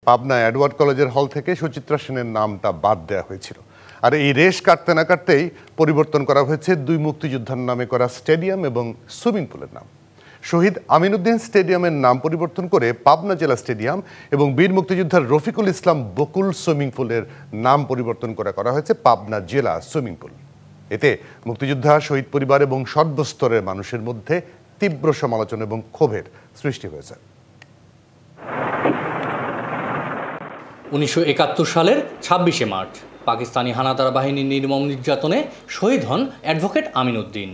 Pabna Edward কলেজের হল থেকে সুচিত্রা সেনের নামটা বাদ দেওয়া হয়েছিল। আর এই রেশ কাটতে না কাটতেই পরিবর্তন করা হয়েছে দুই মুক্তিযোদ্ধার নামে করা স্টেডিয়াম এবং সুইমিং পুলের নাম। শহীদ আমিনউদ্দিন স্টেডিয়ামের নাম পরিবর্তন করে পাবনা জেলা স্টেডিয়াম এবং বীর মুক্তিযোদ্ধা রফিকুল ইসলাম বকুল সুইমিং পুলের নাম পরিবর্তন করা হয়েছে পাবনা জেলা সুইমিং পুল। এতে মুক্তিযোদ্ধা, শহীদ পরিবার এবং সর্বস্তরের মানুষের মধ্যে তীব্র সমালোচনা এবং ক্ষোভের সৃষ্টি হয়েছে। 1971 সালের 26শে মার্চ পাকিস্তানি হানাদার বাহিনীর নির্মম নির্যাতনে শহীদ হন অ্যাডভোকেট আমিনউদ্দিন।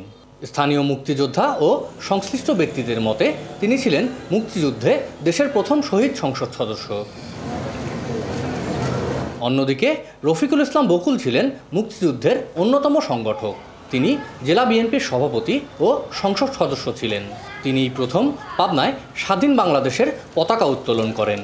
স্থানীয় মুক্তিযোদ্ধা ও সংশ্লিষ্ট ব্যক্তিদের মতে তিনি ছিলেন মুক্তিযুদ্ধে দেশের প্রথম শহীদ সংসদ সদস্য। অন্যদিকে রফিকুল ইসলাম বকুল ছিলেন মুক্তিযুদ্ধের অন্যতম সংগঠক। তিনি জেলা বিএনপির সভাপতি ও সংসদ সদস্য ছিলেন। তিনিই প্রথম পাবনায় স্বাধীন বাংলাদেশের পতাকা উত্তোলন করেন।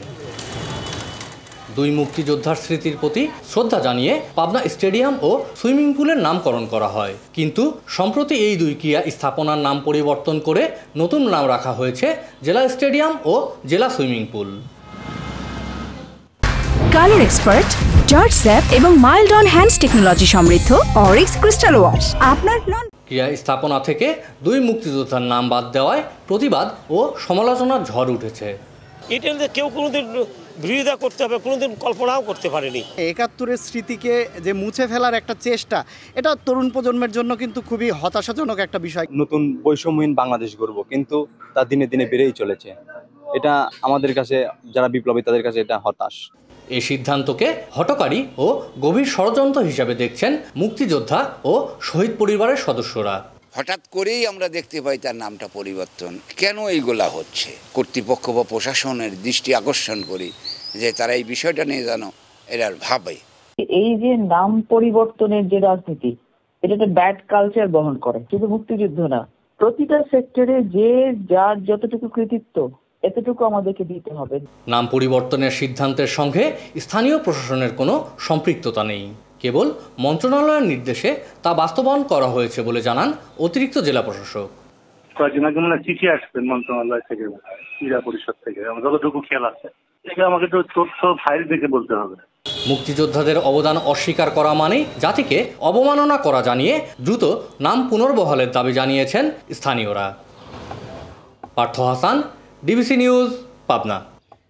দুই মুক্তিযোদ্ধার স্মৃতির প্রতি শ্রদ্ধা জানিয়ে পাবনা স্টেডিয়াম ও সুইমিং পুলের নামকরণ করা হয়। কিন্তু সম্প্রতি এই দুই ক্রীড়া স্থাপনার নাম পরিবর্তন করে নতুন নাম রাখা হয়েছে জেলা স্টেডিয়াম ও জেলা swimming pool. Colour expert, George sap এবং মাইল্ড অন হ্যান্ডস টেকনোলজি সমৃদ্ধ অরিক্স ক্রিস্টাল ওয়াশ আপনার ক্রীড়া স্থাপনা থেকে দুই মুক্তিযোদ্ধার নাম বাদ দেওয়ায় প্রতিবাদ ও সমালোচনার ঝড় উঠেছে। এটা কেউ কোনোদিন বিরোধিতা করতে হবে কোনোদিন কল্পনাও করতে পারেনি। ৭১-এর স্মৃতিকে যে মুছে ফেলার একটা চেষ্টা, এটা তরুণ প্রজন্মের জন্য কিন্তু খুবই হতাশাজনক একটা বিষয়। নতুন বৈষম্যহীন বাংলাদেশ গড়ব, কিন্তু তা দিনে দিনে বেড়েই চলেছে। এটা আমাদের কাছে, যারা বিপ্লবী তাদের কাছে এটা হতাশ। এই সিদ্ধান্তকে হঠকারী ও গভীর ষড়যন্ত্র হিসাবে দেখছেন মুক্তিযোদ্ধা ও শহীদ পরিবারের সদস্যরা। হঠাৎ করেই আমরা দেখতে পাই তার নামটা পরিবর্তন। কেন এইগুলা হচ্ছে? কর্তৃপক্ষ বা প্রশাসনের দৃষ্টি আকর্ষণ করি যে তারা এই বিষয়টা নিয়ে যেন এরা ভাবে। এই যে নাম পরিবর্তনের যে রাজনীতি, এটা একটা ব্যাড কালচার বহন করে। শুধু মুক্তিযুদ্ধ না, প্রতিটা সেক্টরে যে যার যতটুকু কৃতিত্ব এতটুকু আমাদেরকে দিতে হবে। নাম পরিবর্তনের সিদ্ধান্তের সঙ্গে স্থানীয় প্রশাসনের কোনো সম্পৃক্ততা নেই। কেবল মন্ত্রণালয়ের নির্দেশে তা বাস্তবায়ন করা হয়েছে বলে জানান অতিরিক্ত জেলা প্রশাসক। কয়েকদিন আগে মানে চিঠি আসবেন মন্ত্রণালয় থেকে, ক্রীড়া পরিষদ থেকে, আমার যতটুকু খেয়াল আছে। এটা আমাকে তো তথ্য ফাইল দেখে বলতে হবে। মুক্তিযোদ্ধাদের অবদান অস্বীকার করা মানে জাতিকে অবমাননা করা জানিয়ে দ্রুত নাম পুনর্বহালের দাবি জানিয়েছেন স্থানীয়রা। Partha Hasan, DBC news, Pabna.